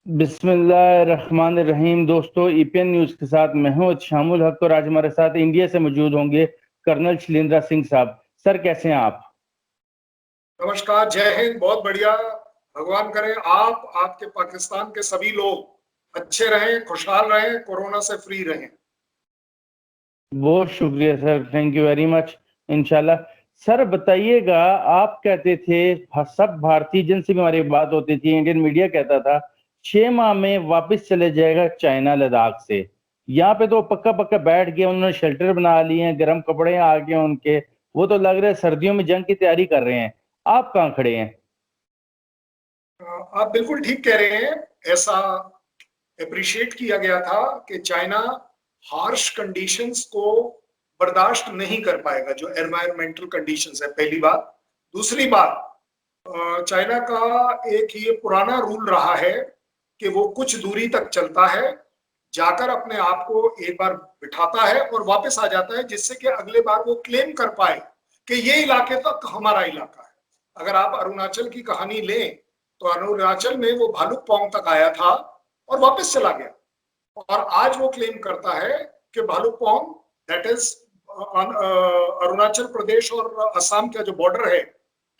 बिस्मिल्लाहिर्रहमानिर्रहीम। दोस्तों, EPN news के साथ मैं हूं शामुल हक और आज हमारे साथ इंडिया से मौजूद होंगे कर्नल शैलेंद्र सिंह साहब। सर, कैसे हैं आप? नमस्कार, जय हिंद। बहुत बढ़िया। भगवान करे आप आपके पाकिस्तान के सभी लोग अच्छे रहें, खुशहाल रहें, कोरोना से फ्री रहें। बहुत शुक्रिया sir, thank you very much. इंशाल्लाह। सर बताइएगा, आप कहते थे सब भारतीय जिनसे भी हमारी बात होती थी, इंडियन मीडिया कहता था 6 माह में वापस चले जाएगा चाइना लद्दाख से। यहाँ पे तो पक्का पक्का बैठ गया, उन्होंने शेल्टर बना लिए हैं, गर्म कपड़े आ गए उनके। वो तो लग रहा है सर्दियों में जंग की तैयारी कर रहे हैं। आप कहाँ खड़े हैं? आप बिल्कुल ठीक कह रहे हैं। ऐसा अप्रिशिएट किया गया था कि चाइना हार्श कंडीशंस को बर्दाश्त नहीं कर पाएगा, जो एनवायरमेंटल कंडीशंस है, पहली बात। दूसरी बात, चाइना का एक ये पुराना रूल रहा है कि वो कुछ दूरी तक चलता है, जाकर अपने आप को एक बार बिठाता है और वापस आ जाता है, जिससे कि अगले बार वो क्लेम कर पाए कि ये इलाके तक हमारा इलाका है। अगर आप अरुणाचल की कहानी लें तो अरुणाचल में वो भालुकपोंग तक आया था और वापस चला गया। और आज वो क्लेम करता है कि भालुकपोंग, दैट इज अरुणाचल प्रदेश और असम का जो बॉर्डर है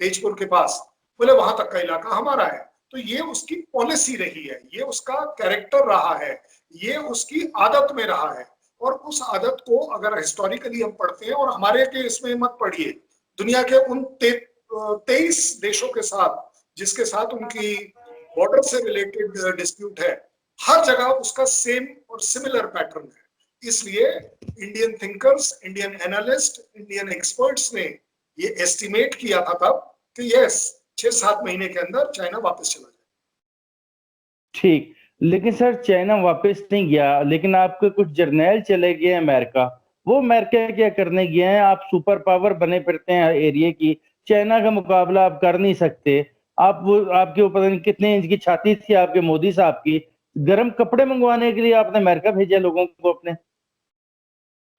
तेजपुर के पास, बोले वहां तक का इलाका हमारा है। तो ये उसकी पॉलिसी रही है, ये उसका कैरेक्टर रहा है, ये उसकी आदत में रहा है। और उस आदत को अगर हिस्टोरिकली हम पढ़ते हैं, और हमारे के इसमें मत पढ़िए, दुनिया के उन 23 देशों के साथ जिसके साथ उनकी बॉर्डर से रिलेटेड डिस्प्यूट है, हर जगह उसका सेम और सिमिलर पैटर्न है। इसलिए Indian thinkers, Indian analyst, Indian experts ने ये एस्टिमेट किया था तब कि यस, 6-7 महीने के अंदर चाइना वापस चला जाए। ठीक। लेकिन सर, चाइना वापस नहीं गया, लेकिन आपके कुछ जर्नैल चले गए अमेरिका। वो अमेरिका क्या करने गए हैं? आप सुपर पावर बने फिरते हैं एरिया की, चाइना का मुकाबला आप कर नहीं सकते। आप वो आपके ऊपर नहीं कितने इंच की छाती थी आपके मोदी साहब की, गर्म कपड़े मंगवाने के लिए आपने अमेरिका भेजा लोगों को अपने।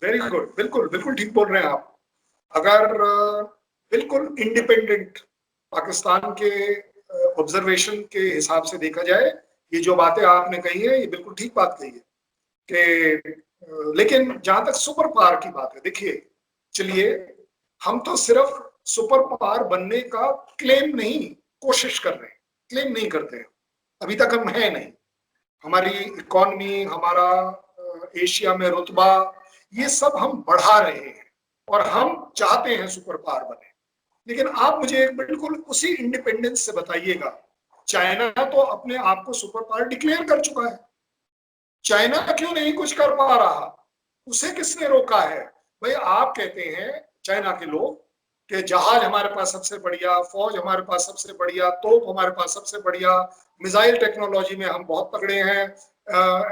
वेरी गुड, बिल्कुल बिल्कुल ठीक बोल रहे हैं आप। अगर बिल्कुल इंडिपेंडेंट पाकिस्तान के ऑब्जर्वेशन के हिसाब से देखा जाए, ये जो बातें आपने कही है ये बिल्कुल ठीक बात कही है कि लेकिन जहां तक सुपर पावर की बात है, देखिए, चलिए, हम तो सिर्फ सुपर पावर बनने का क्लेम नहीं, कोशिश कर रहे हैं, क्लेम नहीं करते हैं। अभी तक हम हैं नहीं। हमारी इकोनॉमी, हमारा एशिया में रुतबा, ये सब हम बढ़ा रहे हैं और हम चाहते हैं सुपर पावर बने। लेकिन आप मुझे एक बिल्कुल उसी इंडिपेंडेंस से बताइएगा, चाइना तो अपने आप को सुपर पावर डिक्लेयर कर चुका है। चाइना क्यों नहीं कुछ कर पा रहा? उसे किसने रोका है? भाई, आप कहते हैं चाइना के लोग कि जहाज हमारे पास सबसे बढ़िया, फौज हमारे पास सबसे बढ़िया, तोप हमारे पास सबसे बढ़िया, मिसाइल टेक्नोलॉजी में हम बहुत तगड़े हैं,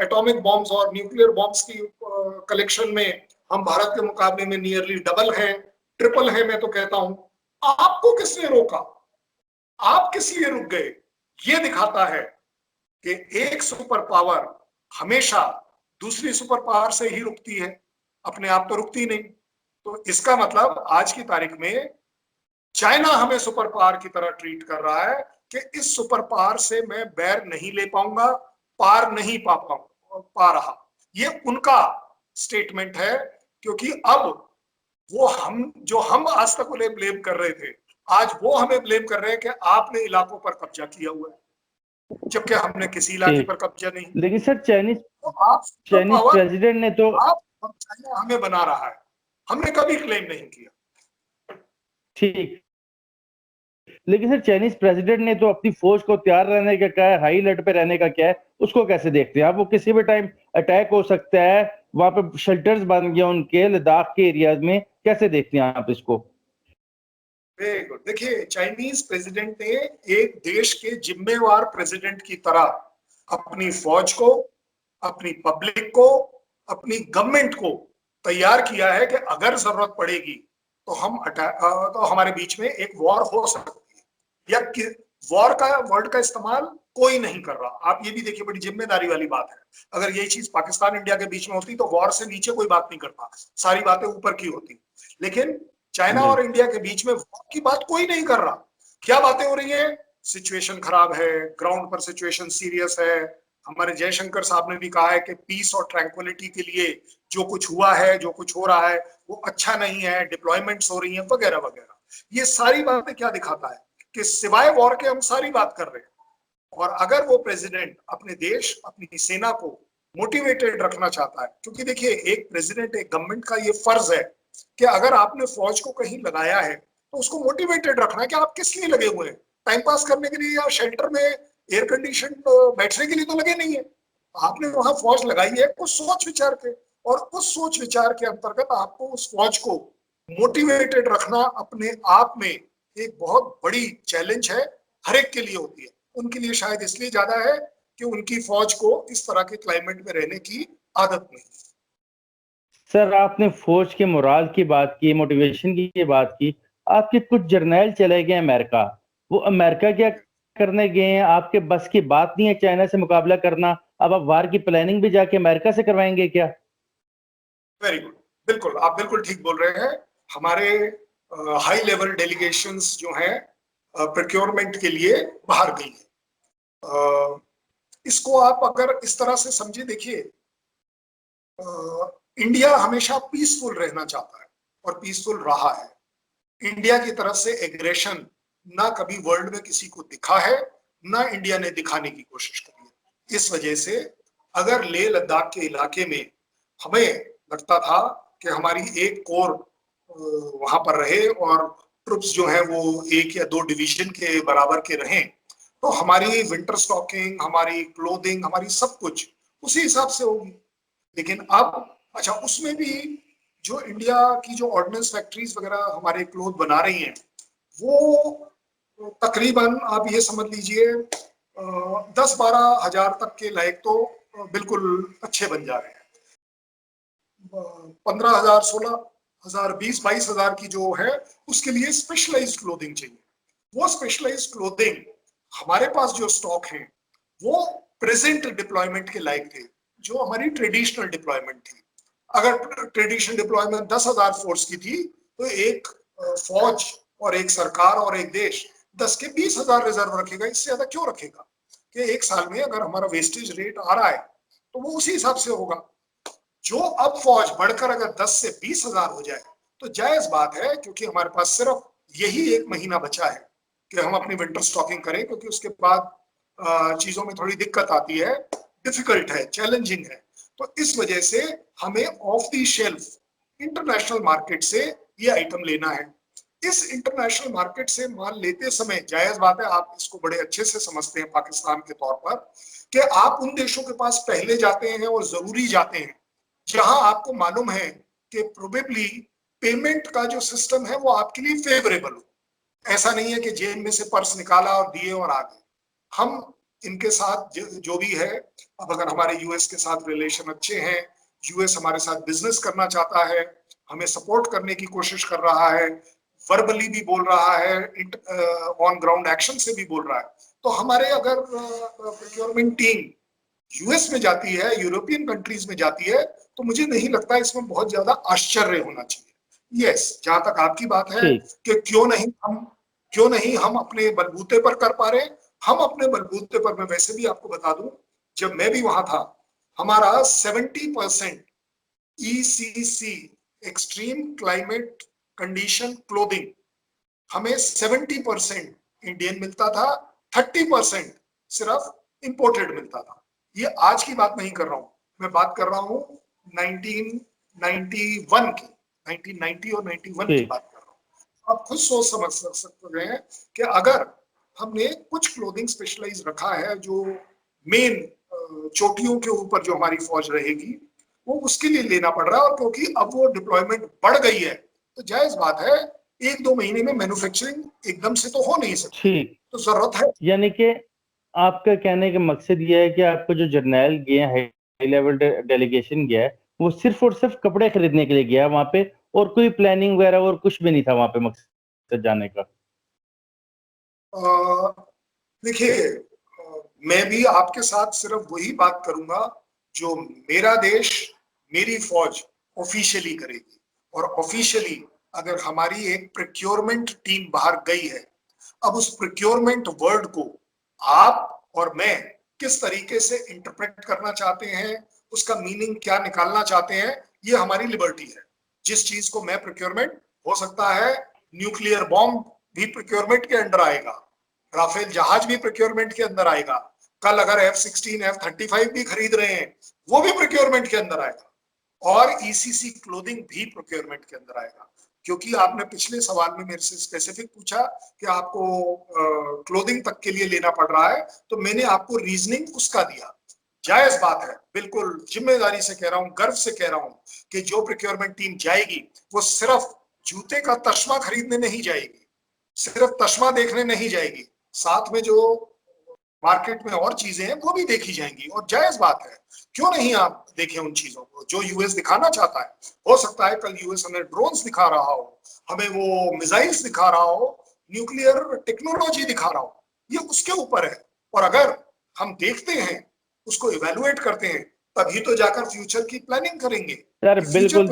एटॉमिक बॉम्ब्स और न्यूक्लियर बॉम्ब्स की कलेक्शन में हम भारत के मुकाबले में नियरली डबल हैं, ट्रिपल हैं, मैं तो कहता हूं। आपको किसने रोका? आप किस लिए रुक गए? ये दिखाता है कि एक सुपर पावर हमेशा दूसरी सुपर पावर से ही रुकती है, अपने आप तो रुकती नहीं। तो इसका मतलब आज की तारीख में चाइना हमें सुपर पावर की तरह ट्रीट कर रहा है कि इस सुपर पावर से मैं बैर नहीं ले पाऊंगा, पार नहीं पा रहा। ये उनका स्टेटमेंट है, क्योंकि अब वो हम आज तक उन्हें ब्लेम कर रहे थे, आज वो हमें ब्लेम कर रहे हैं कि आपने इलाकों पर कब्जा किया हुआ है, जबकि हमने किसी इलाके पर ठीक। कब्जा नहीं। लेकिन सर, चाइनीज तो आप सुपर चाइनीज पावर, प्रेसिडेंट ने तो आप चाइना हमें बना रहा है, हमने कभी क्लेम नहीं किया। ठीक। लेकिन सर, चाइनीज प्रेसिडेंट ने तो अपनी फौज को तैयार रहने का कहा है, हाई अलर्ट पे रहने का क्या है, उसको कैसे देखते हैं आप? वो किसी भी टाइम अटैक हो सकता है, वहां पे शेल्टर्स बन गया उनके लद्दाख के एरियाज में, कैसे देखते हैं आप इसको? Very good. देखिए, चाइनीज प्रेसिडेंट ने एक देश के जिम्मेवार प्रेसिडेंट की तरह अपनी फौज को, अपनी पब्लिक को, अपनी गवर्नमेंट को तैयार किया है कि अगर जरूरत पड़ेगी तो तो हमारे बीच में एक वॉर हो सकती है, या वॉर का वर्ड का इस्तेमाल कोई नहीं कर रहा। आप ये भी देखिए, बड़ी जिम्मेदारी वाली बात है। अगर यही चीज पाकिस्तान इंडिया के बीच में होती तो वॉर से नीचे कोई बात नहीं करता, सारी बातें ऊपर की होती। लेकिन चाइना जी। और इंडिया के बीच में वॉर की बात कोई नहीं कर रहा। क्या बातें हो रही है? सिचुएशन खराब है, ग्राउंड पर सिचुएशन सीरियस है। हमारे जयशंकर साहब ने भी कहा है कि पीस और ट्रैंक्विलिटी के लिए जो कुछ हुआ है, जो कुछ हो रहा है वो अच्छा नहीं है, डिप्लॉयमेंट्स हो रही हैं वगैरह वगैरह। ये सारी बातें क्या दिखाता है कि सिवाय वॉर के हम सारी बात कर रहे हैं। और अगर वो प्रेसिडेंट अपने देश, अपनी सेना को मोटिवेटेड रखना चाहता है, क्योंकि देखिए एक प्रेसिडेंट, एक गवर्नमेंट का ये फर्ज है कि अगर आपने फौज को कहीं लगाया है तो उसको मोटिवेटेड रखना है कि आप किस लिए लगे हुए हैं, टाइम पास करने के लिए या शेल्टर में एयर कंडीशन बैठने के लिए तो लगे नहीं है। आपने वहां फौज लगाई है कुछ सोच विचार के, और उस सोच विचार के अंतर्गत आपको उस फौज को मोटिवेटेड रखना अपने आप में एक बहुत बड़ी चैलेंज है, हर एक के लिए होती है। उनके लिए शायद इसलिए ज्यादा है कि उनकी फौज को इस तरह के क्लाइमेट में रहने की आदत नहीं। सर आपने फौज के मोराल की बात की, मोटिवेशन की बात की। आपके कुछ जर्नैल चले गए अमेरिका, वो अमेरिका क्या करने गए हैं? आपके बस की बात नहीं है चाइना से मुकाबला करना, अब आप वार की प्लानिंग भी जाके अमेरिका से करवाएंगे क्या? वेरी गुड, बिल्कुल आप बिल्कुल ठीक बोल रहे हैं। हमारे हाई लेवल डेलीगेशंस जो हैं प्रोक्योरमेंट के लिए बाहर गई है। इसको आप अगर इस तरह से समझे, देखिए इंडिया हमेशा पीसफुल रहना चाहता है और पीसफुल रहा है। इंडिया की तरफ से एग्रेशन ना कभी वर्ल्ड में किसी को दिखा है, ना इंडिया ने दिखाने की कोशिश करी है। इस वजह से अगर लेह लद्दाख के इलाके में हमें लगता था कि हमारी एक कोर वहां पर रहे और ट्रुप्स जो है वो एक या दो डिवीजन के बराबर के रहें, तो हमारी विंटर स्टॉकिंग, हमारी क्लोथिंग, हमारी सब कुछ उसी हिसाब से होगी। लेकिन अब अच्छा, उसमें भी जो इंडिया की जो ऑर्डिनेंस फैक्ट्रीज वगैरह हमारे क्लोथ बना रही हैं, वो तकरीबन आप ये समझ लीजिए 10-12 हजार तक के लायक तो बिल्कुल अच्छे बन जा रहे हैं। 15,000, 16,000, 20-22 हजार की जो है उसके लिए स्पेशलाइज्ड क्लोथिंग चाहिए। वो स्पेशलाइज्ड क्लोथिंग हमारे पास जो स्टॉक है वो प्रेजेंट डिप्लॉयमेंट के लायक थे, जो हमारी ट्रेडिशनल डिप्लॉयमेंट थी। अगर ट्रेडिशनल डिप्लॉयमेंट 10,000 फोर्स की थी तो एक फौज और एक सरकार और एक देश 10 के 20,000 रिजर्व रखेगा, इससे ज्यादा क्यों रखेगा? कि एक साल में अगर हमारा वेस्टेज रेट आ रहा है तो वो उसी हिसाब से होगा। जो अब फौज बढ़कर अगर 10 से 20,000 हो जाए तो जायज बात है, क्योंकि हमारे पास सिर्फ यही एक महीना बचा है कि हम अपनी विंटर स्टॉकिंग करें, क्योंकि उसके बाद चीजों में थोड़ी दिक्कत आती है, डिफिकल्ट है, चैलेंजिंग है। तो इस वजह से हमें of the shelf international market से ये आइटम लेना है। इस इंटरनेशनल मार्केट से माल लेते समय जायज बात है, आप इसको बड़े अच्छे से समझते हैं पाकिस्तान के तौर पर, कि आप उन देशों के पास पहले जाते हैं और जरूरी जाते हैं जहां आपको मालूम है कि प्रोबेबली पेमेंट का जो सिस्टम है वो आपके लिए फेवरेबल हो। ऐसा नहीं है कि जेब में से पर्स निकाला और दिए और आ गए। हम इनके साथ जो भी है, अब अगर हमारे यूएस के साथ रिलेशन अच्छे हैं, यूएस हमारे साथ बिजनेस करना चाहता है, हमें सपोर्ट करने की कोशिश कर रहा है, वर्बली भी बोल रहा है, ऑन ग्राउंड एक्शन से भी बोल रहा है, तो हमारे अगर प्रोक्योरमेंट टीम यूएस में जाती है, यूरोपियन कंट्रीज में जाती है, तो मुझे नहीं लगता इसमें बहुत ज्यादा आश्चर्य होना चाहिए। यस, जहां तक आपकी बात है ठीक। कि क्यों नहीं हम अपने बलबूते पर कर पा रहे, हम अपने बलबूते पर, मैं वैसे भी आपको बता दूं, जब मैं भी वहां था हमारा 70% ECC extreme climate condition clothing हमें 70% इंडियन मिलता था, 30% सिर्फ इंपोर्टेड मिलता था। ये आज की बात नहीं कर रहा हूं, मैं बात कर रहा हूं 1991 की, 1990 और 91 की ठीक। बात कर रहा हूं। आप खुद सोच समझ सकते हैं कि अगर हमने कुछ क्लोथिंग स्पेशलाइज रखा है जो मेन चोटियों के ऊपर जो हमारी फौज रहेगी, वो उसके लिए लेना पड़ रहा है, और क्योंकि अब वो डिप्लॉयमेंट बढ़ गई है तो जायज बात है 1-2 महीने में मैन्युफैक्चरिंग एकदम से तो हो नहीं सकती, ठीक। तो जरूरत है। यानी कि आपका कहने का मकसद ये है कि आपको जो जर्नैल गए, हाई लेवल डेलीगेशन गया है, वो सिर्फ और सिर्फ कपड़े खरीदने के लिए गया है वहां पे, और कोई प्लानिंग वगैरह और कुछ भी नहीं था वहां पे मकसद जाने का? देखिए, मैं भी आपके साथ सिर्फ वही बात करूंगा जो मेरा देश, मेरी फौज ऑफिशियली करेगी। और ऑफिशियली अगर हमारी एक प्रोक्योरमेंट टीम बाहर गई है, अब उस प्रोक्योरमेंट वर्ड को आप और मैं किस तरीके से इंटरप्रेट करना चाहते हैं, उसका मीनिंग क्या निकालना चाहते हैं, ये हमारी लिबर्टी है। जिस चीज को मैं प्रोक्योरमेंट, हो सकता है न्यूक्लियर बॉम्ब भी प्रोक्योरमेंट के अंडर आएगा, राफेल जहाज भी प्रोक्योरमेंट के अंदर आएगा, कल अगर F-16 F-35 भी खरीद रहे हैं वो भी प्रोक्योरमेंट के अंदर आएगा, और ईसीसी क्लोथिंग भी प्रोक्योरमेंट के अंदर आएगा। क्योंकि आपने पिछले सवाल में मेरे से स्पेसिफिक पूछा कि आपको क्लोथिंग तक के लिए लेना पड़ रहा है, तो मैंने आपको रीजनिंग उसका दिया। जायज बात है, बिल्कुल जिम्मेदारी से कह रहा हूं, गर्व से कह रहा हूं कि जो प्रोक्योरमेंट टीम जाएगी वो सिर्फ जूते का तस्मा खरीदने नहीं जाएगी, सिर्फ तस्मा देखने नहीं जाएगी, साथ में जो मार्केट में और चीजें हैं वो भी देखी जाएंगी। और जायज बात है, क्यों नहीं आप देखें उन चीजों को जो यूएस दिखाना चाहता है। हो सकता है कल यूएस हमें ड्रोन्स दिखा रहा हो, हमें वो मिसाइल्स दिखा रहा हो, न्यूक्लियर टेक्नोलॉजी दिखा रहा हो, ये उसके ऊपर है। और अगर हम देखते हैं, उसको इवेलुएट करते हैं, तभी तो जाकर फ्यूचर की प्लानिंग करेंगे। सर बिल्कुल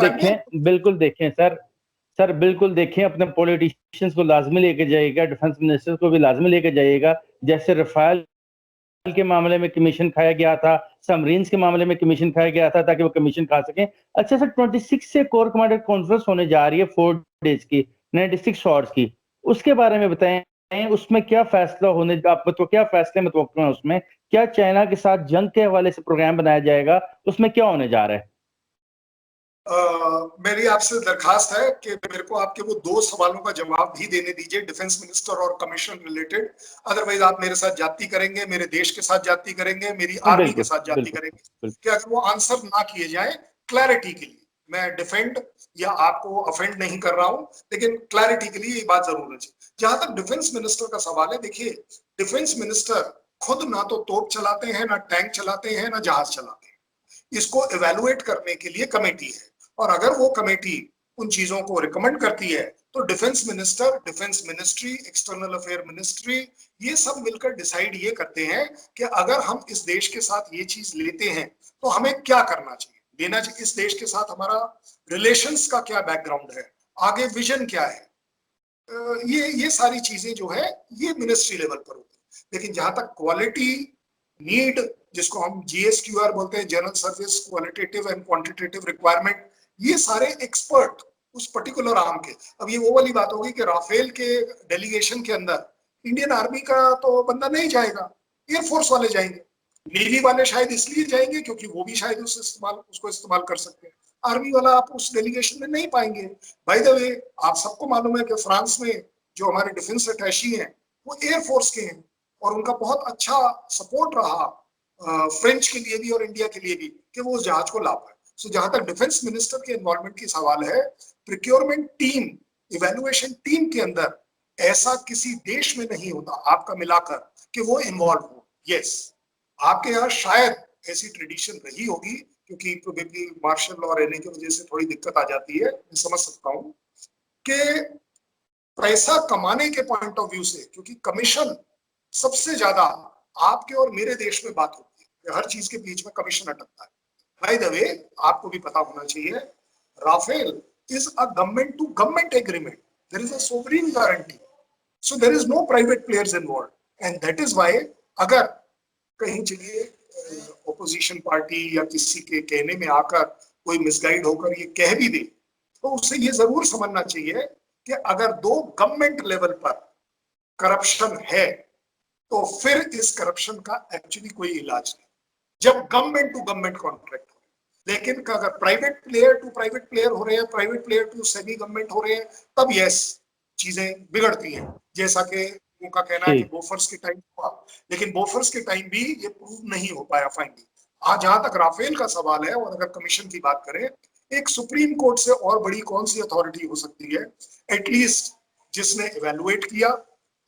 देखें सर बिल्कुल देखें, अपने पॉलिटिशियंस को लाजमी लेके जाइएगा, डिफेंस मिनिस्टर को भी लाजमी लेके जाइएगा। जैसे रफाल के मामले में कमीशन खाया गया था, सबमरीन्स के मामले में कमीशन खाया गया था, ताकि वो कमीशन खा सकें। अच्छा सर, 26 से कोर कमांडर कॉन्फ्रेंस होने जा रही है 4 डेज की, 96 शॉर्ट्स की, उसके बारे में बताएं। उसमें क्या फैसला होने, आप तो क्या फैसले मुतवक्किल हैं उसमें? क्या चाइना के साथ जंग के हवाले से प्रोग्राम बनाया जाएगा? उसमें क्या होने जा रहा है? मेरी आपसे दरखास्त है कि मेरे को आपके वो 2 सवालों का जवाब भी देने दीजिए, डिफेंस मिनिस्टर और कमीशन रिलेटेड। अदरवाइज आप मेरे साथ जाति करेंगे, मेरे देश के साथ जाति करेंगे, मेरी आर्मी के साथ जाति करेंगे, कि अगर वो आंसर ना किए जाए क्लैरिटी के लिए। मैं डिफेंड या आपको अफेंड नहीं कर रहा हूं, लेकिन क्लैरिटी के लिए ये बात जरूर है। जहां तक डिफेंस मिनिस्टर का सवाल है, देखिए डिफेंस मिनिस्टर खुद ना तो तोप चलाते हैं, ना टैंक चलाते हैं, ना जहाज चलाते हैं। इसको इवेलुएट करने के लिए कमेटी है, और अगर वो कमेटी उन चीजों को रिकमेंड करती है तो defence minister, defence ministry, external affair ministry, ये सब मिलकर डिसाइड ये करते हैं कि अगर हम इस देश के साथ ये चीज लेते हैं तो हमें क्या करना चाहिए, लेना चाहिए, इस देश के साथ हमारा रिलेशंस का क्या बैकग्राउंड है, आगे विजन क्या है। ये सारी चीजें जो है ये मिनिस्ट्री लेवल पर होती है। लेकिन जहां तक क्वालिटी, नीड, जिसको हम GSQR बोलते हैं, general service qualitative and quantitative requirement, ये सारे एक्सपर्ट उस पर्टिकुलर आर्म के। अब ये वो वाली बात होगी कि राफेल के डेलीगेशन के अंदर इंडियन आर्मी का तो बंदा नहीं जाएगा, एयरफोर्स वाले जाएंगे, नेवी वाले शायद इसलिए जाएंगे क्योंकि वो भी शायद उसको इस्तेमाल कर सकते हैं। आर्मी वाला आप उस डेलीगेशन में नहीं पाएंगे। बाय द वे, आप सबको मालूम है कि फ्रांस में जो हमारे डिफेंस अटैची हैं वो एयरफोर्स के हैं, और उनका बहुत अच्छा सपोर्ट रहा फ्रेंच के लिए भी और इंडिया के लिए भी कि वो उस जहाज को ला पाए। सो जहां तक डिफेंस मिनिस्टर के इन्वॉल्वमेंट की सवाल है, प्रोक्योरमेंट टीम, इवेल्युएशन टीम के अंदर ऐसा किसी देश में नहीं होता आपका मिलाकर कि वो इन्वॉल्व हो। यस, आपके यहाँ शायद ऐसी ट्रेडिशन रही होगी, क्योंकि प्रोबेबली मार्शल लॉ रहने की वजह से थोड़ी दिक्कत आ जाती है, मैं समझ सकता हूँ कि पैसा कमाने के पॉइंट ऑफ व्यू से, क्योंकि कमीशन सबसे ज्यादा आपके और मेरे देश में बात होती है, हर चीज के बीच में कमीशन अटकता है। बाय द वे, आपको भी पता होना चाहिए, Rafale is a government to government agreement. There is a sovereign guarantee. So there is no private players involved. And that is why अगर कहीं चलिए ऑपोजिशन पार्टी या किसी के कहने में आकर कोई मिसगाइड होकर ये कह भी दे, तो उसे ये जरूर समझना चाहिए कि अगर 2 गवर्नमेंट लेवल पर करप्शन है तो फिर इस करप्शन का एक्चुअली कोई इलाज नहीं, जब गवर्नमेंट टू गवर्नमेंट कॉन्ट्रैक्ट। लेकिन अगर private player to private player हो रहे हैं, private player to semi government हो रहे हैं, तब यस चीजें बिगड़ती हैं। जैसा कि उनका कहना है कि बोफर्स के टाइम हुआ, लेकिन बोफर्स के टाइम भी ये प्रूव नहीं हो पाया फाइनली। आज जहां तक राफेल का सवाल है, और अगर कमीशन की बात करें, एक सुप्रीम कोर्ट से और बड़ी कौन सी अथॉरिटी हो सकती है, एटलीस्ट जिसने इवेलुएट किया,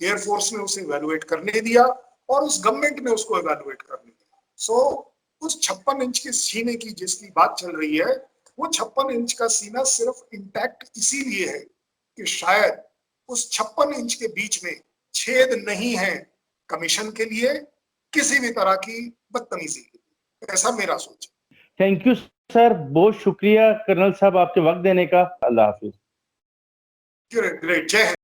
एयरफोर्स ने उसे इवेलुएट करने दिया और उस गवर्नमेंट ने उसको इवेलुएट करने दिया। सो उस 56 इंच के सीने की जिसकी बात चल रही है, वो 56 इंच का सीना सिर्फ इंटैक्ट इसीलिए है कि शायद उस 56 इंच के बीच में छेद नहीं है कमीशन के लिए, किसी भी तरह की बदतमीजी के लिए, ऐसा मेरा सोच है। थैंक यू सर, बहुत शुक्रिया कर्नल साहब आपके वक्त देने का। अल्लाह हाफिज। ग्रेट, जय हिंद।